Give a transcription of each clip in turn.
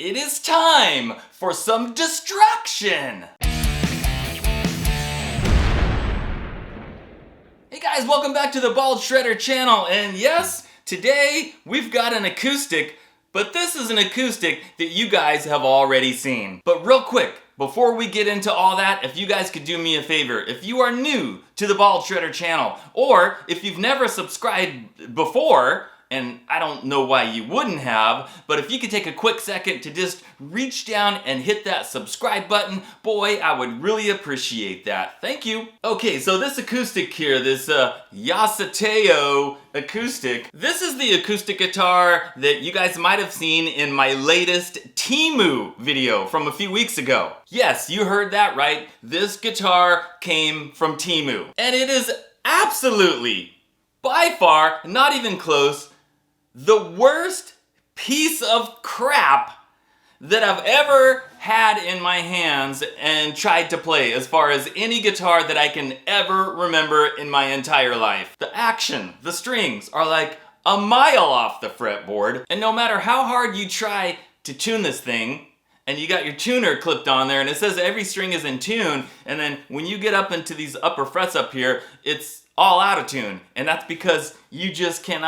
it is time for some distraction. Hey guys, welcome back to the Bald Shredder channel, and yes, today we've got an acoustic, but this is an acoustic that you guys have already seen. But real quick, before we get into all that, if you guys could do me a favor, if you are new to the Bald Shredder channel, or if you've never subscribed before, and I don't know why you wouldn't have, but if you could take a quick second to just reach down and hit that subscribe button, boy, I would really appreciate that. Thank you. Okay, so this acoustic here, this Yasateo acoustic, this is the acoustic guitar that you guys might have seen in my latest TEMU video from a few weeks ago. Yes, you heard that right. This guitar came from TEMU. And it is absolutely, by far, not even close, the worst piece of crap that I've ever had in my hands and tried to play as far as any guitar that I can ever remember in my entire life. The action, the strings are like a mile off the fretboard, and no matter how hard you try to tune this thing, and you got your tuner clipped on there and it says every string is in tune, and then when you get up into these upper frets up here, it's all out of tune, and that's because you just can't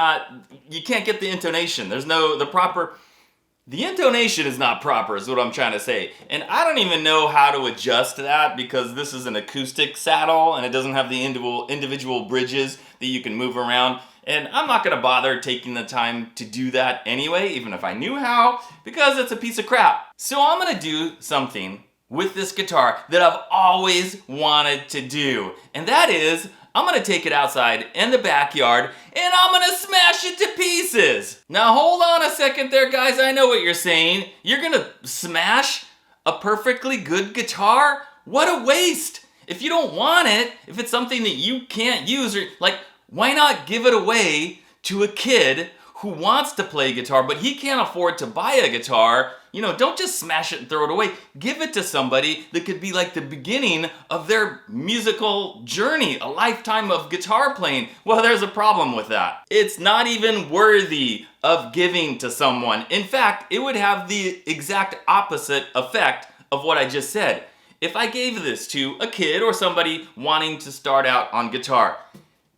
get the intonation. There's no, the intonation is not proper is what I'm trying to say. And I don't even know how to adjust that because this is an acoustic saddle and it doesn't have the individual bridges that you can move around. And I'm not gonna bother taking the time to do that anyway, even if I knew how, because it's a piece of crap. So I'm gonna do something with this guitar that I've always wanted to do, and that is, I'm gonna take it outside in the backyard and I'm gonna smash it to pieces. Now hold on a second there, guys. I know what you're saying. You're gonna smash a perfectly good guitar? What a waste. If you don't want it, if it's something that you can't use, or like, why not give it away to a kid who wants to play guitar but he can't afford to buy a guitar? You know, don't just smash it and throw it away. Give it to somebody that could be like the beginning of their musical journey, a lifetime of guitar playing. Well, there's a problem with that. It's not even worthy of giving to someone. In fact, it would have the exact opposite effect of what I just said. If I gave this to a kid or somebody wanting to start out on guitar,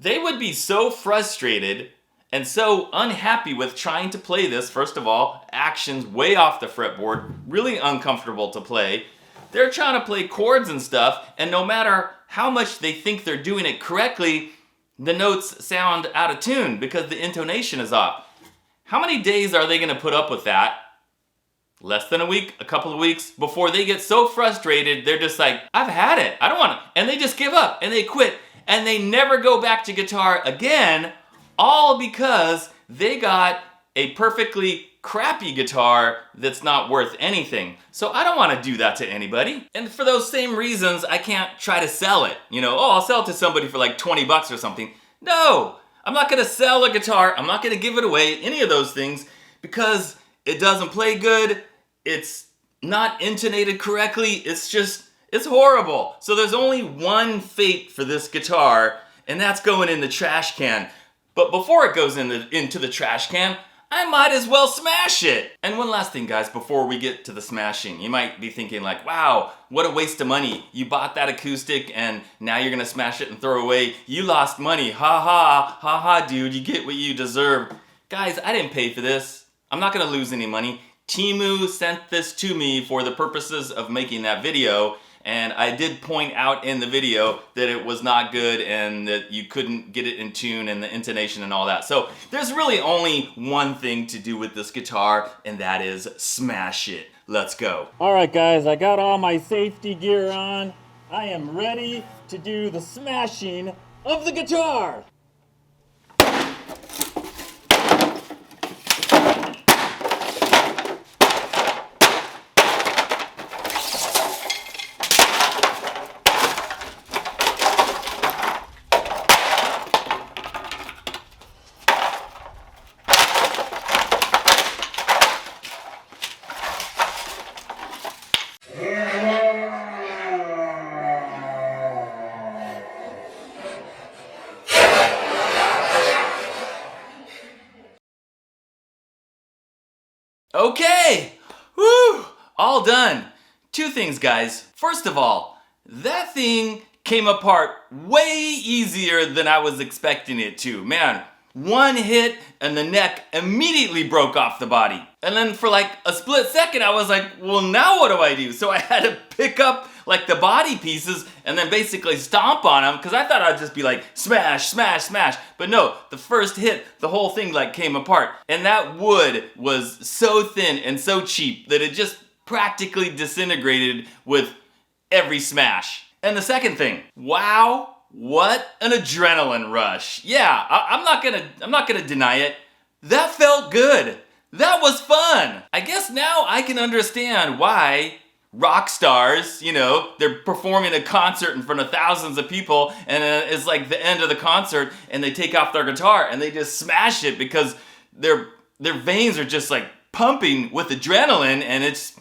they would be so frustrated and so unhappy with trying to play this. First of all, actions way off the fretboard, really uncomfortable to play. They're trying to play chords and stuff, and no matter how much they think they're doing it correctly, the notes sound out of tune because the intonation is off. How many days are they gonna put up with that? Less than a week, a couple of weeks, before they get so frustrated, they're just like, I've had it, I don't want it. And they just give up, and they quit, and they never go back to guitar again, all because they got a perfectly crappy guitar that's not worth anything. So I don't want to do that to anybody. And for those same reasons, I can't try to sell it. You know, oh, I'll sell it to somebody for like 20 bucks or something. No, I'm not going to sell a guitar. I'm not going to give it away, any of those things, because it doesn't play good. It's not intonated correctly. It's horrible. So there's only one fate for this guitar, and that's going in the trash can. But before it goes into the trash can, I might as well smash it. And one last thing, guys, before we get to the smashing. You might be thinking like, wow, what a waste of money. You bought that acoustic and now you're gonna smash it and throw it away. You lost money. Ha ha, ha ha, dude, you get what you deserve. Guys, I didn't pay for this. I'm not gonna lose any money. TEMU sent this to me for the purposes of making that video. And I did point out in the video that it was not good and that you couldn't get it in tune and the intonation and all that. So there's really only one thing to do with this guitar, and that is smash it. Let's go. All right, guys, I got all my safety gear on. I am ready to do the smashing of the guitar. all done. Two things, guys. First of all, that thing came apart way easier than I was expecting it to. Man, one hit and the neck immediately broke off the body. And then for like a split second, I was like, well, now what do I do? So I had to pick up like the body pieces and then basically stomp on them, because I thought I'd just be like smash, smash, smash. But no, the first hit, the whole thing like came apart. And that wood was so thin and so cheap that it just practically disintegrated with every smash. And the second thing, wow, what an adrenaline rush. Yeah, I'm not gonna deny it. That felt good. That was fun. I guess now I can understand why rock stars, you know, they're performing a concert in front of thousands of people, and it's like the end of the concert and they take off their guitar and they just smash it because their veins are just like pumping with adrenaline, and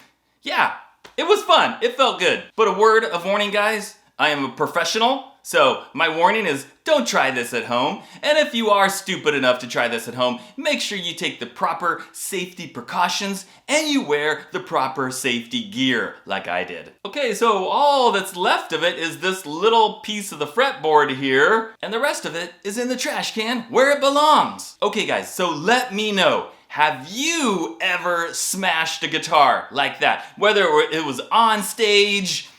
yeah, it was fun. It felt good. But a word of warning, guys, I am a professional, so my warning is don't try this at home. And if you are stupid enough to try this at home, make sure you take the proper safety precautions and you wear the proper safety gear like I did. Okay, so all that's left of it is this little piece of the fretboard here, and the rest of it is in the trash can where it belongs. Okay guys, so let me know. Have you ever smashed a guitar like that? Whether it was on stage,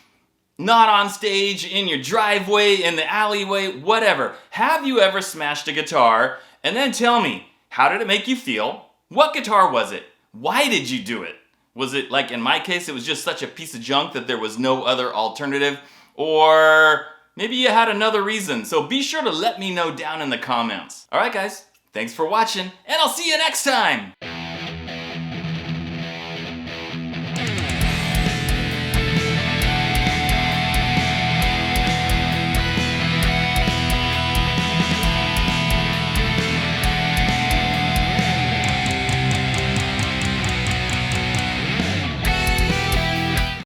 not on stage, in your driveway, in the alleyway, whatever. Have you ever smashed a guitar? And then tell me, how did it make you feel? What guitar was it? Why did you do it? Was it like in my case, it was just such a piece of junk that there was no other alternative? Or maybe you had another reason. So be sure to let me know down in the comments. All right guys, thanks for watching, and I'll see you next time.